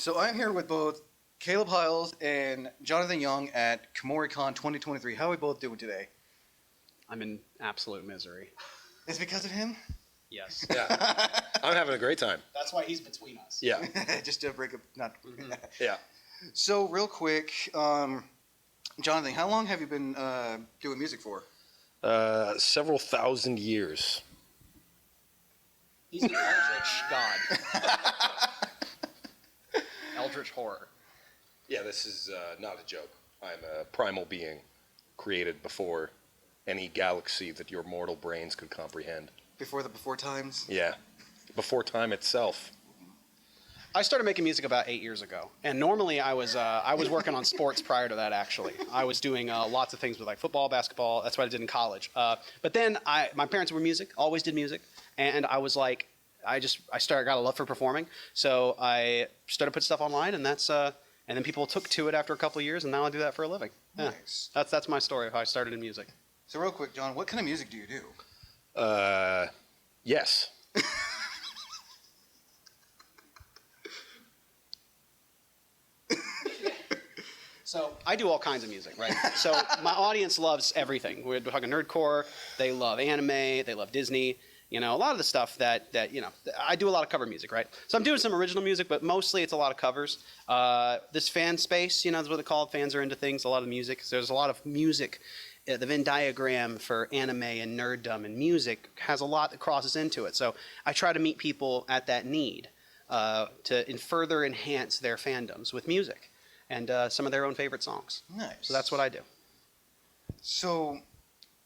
So I'm here with both Caleb Hiles and Jonathan Young at KomoriCon 2023. How are we both doing today? I'm in absolute misery. Is it because of him? Yes. Yeah, I'm having a great time. That's why he's between us. Yeah, Just to break up, not. yeah. So real quick, Jonathan, how long have you been doing music for? Several thousand years. He's an eldritch god. Eldritch horror. Yeah, this is not a joke. I'm a primal being created before any galaxy that your mortal brains could comprehend. Before the before times? Yeah, before time itself. I started making music about 8 years ago, and normally I was working on sports prior to that. Actually, I was doing lots of things with like football, basketball. That's what I did in college. But then my parents were music, always did music, and I was like, I got a love for performing, so I started putting stuff online, and and then people took to it after a couple of years, and now I do that for a living. Yeah. Nice. That's my story of how I started in music. So real quick, John, what kind of music do you do? Yes. So I do all kinds of music, right? So my audience loves everything. We're talking nerdcore. They love anime. They love Disney. You know, a lot of the stuff that I do a lot of cover music, right? So I'm doing some original music, but mostly it's a lot of covers. This fan space, that's what they call it. Fans are into things, a lot of music. So there's a lot of music. The Venn diagram for anime and nerddom and music has a lot that crosses into it. So I try to meet people at that need to further enhance their fandoms with music and some of their own favorite songs. Nice. So that's what I do. So,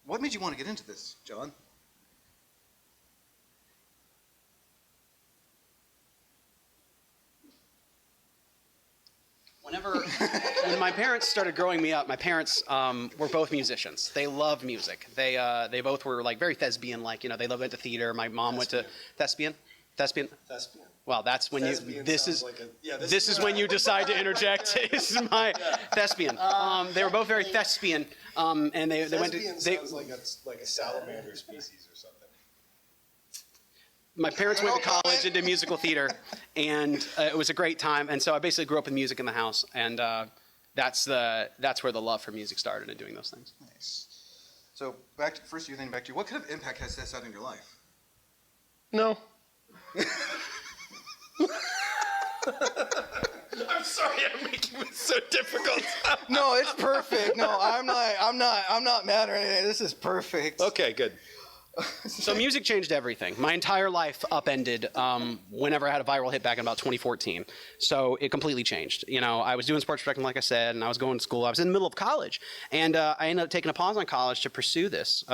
what made you want to get into this, John? When my parents started growing me up, my parents were both musicians. They loved music. They both were like very thespian-like. They went to theater. My mom went to thespian. Well, that's when Thespian this is sounds like this is when you decide to interject. This is my thespian. They were both very thespian, and they went to. Thespian sounds like a salamander species or something. My parents went to college and did musical theater, and it was a great time. And so I basically grew up with music in the house, and that's where the love for music started and doing those things. Nice. So back to first you, then back to you. What kind of impact has this had in your life? No. I'm sorry, I'm making this so difficult. No, it's perfect. No, I'm not mad or anything. This is perfect. Okay, good. So music changed everything. My entire life upended whenever I had a viral hit back in about 2014. So it completely changed. I was doing sports directing, like I said, and I was going to school. I was in the middle of college, and I ended up taking a pause on college to pursue this.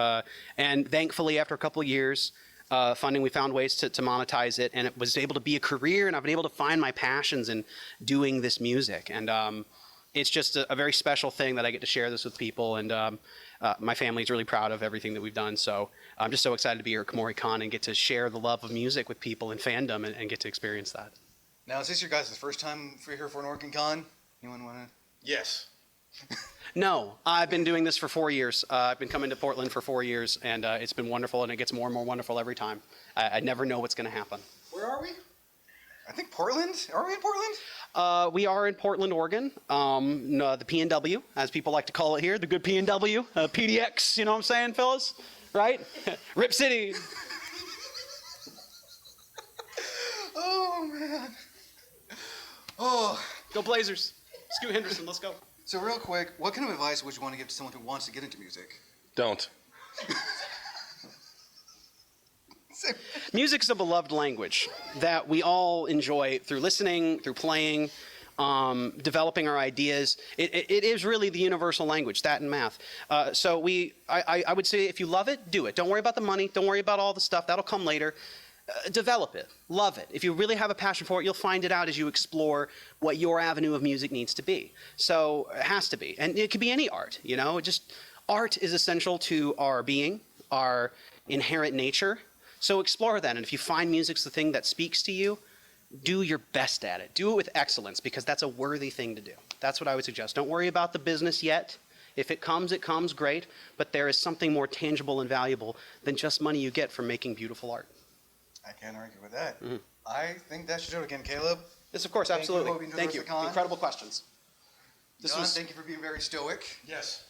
And thankfully, after a couple of years, funding, we found ways to monetize it, and it was able to be a career, and I've been able to find my passions in doing this music. And it's just a very special thing that I get to share this with people, and my family's really proud of everything that we've done. So I'm just so excited to be here at KomoriCon and get to share the love of music with people and fandom and get to experience that. Now, is this your guys' first time here for an Oregon Con? Anyone want to? Yes. No, I've been doing this for 4 years. I've been coming to Portland for 4 years, and it's been wonderful, and it gets more and more wonderful every time. I never know what's going to happen. Where are we? I think Portland. Are we in Portland? We are in Portland, Oregon. No, the PNW, as people like to call it here, the good PNW, PDX. You know what I'm saying, fellas? Right? Rip City. Oh man. Oh. Go Blazers. Scoot Henderson, let's go. So real quick, what kind of advice would you want to give to someone who wants to get into music? Don't. Music is a beloved language that we all enjoy through listening, through playing, developing our ideas. It is really the universal language, that and math. So I would say if you love it, do it. Don't worry about the money. Don't worry about all the stuff. That'll come later. Develop it. Love it. If you really have a passion for it, you'll find it out as you explore what your avenue of music needs to be. So it has to be. And it could be any art, art is essential to our being, our inherent nature. So explore that. And if you find music's the thing that speaks to you, do your best at it. Do it with excellence, because that's a worthy thing to do. That's what I would suggest. Don't worry about the business yet. If it comes, great. But there is something more tangible and valuable than just money you get from making beautiful art. I can't argue with that. Mm-hmm. I think that should do it again, Caleb. Yes, of course, Thank you for absolutely. hoping to Thank you. diversify. Incredible questions. This John, was thank you for being very stoic. Yes.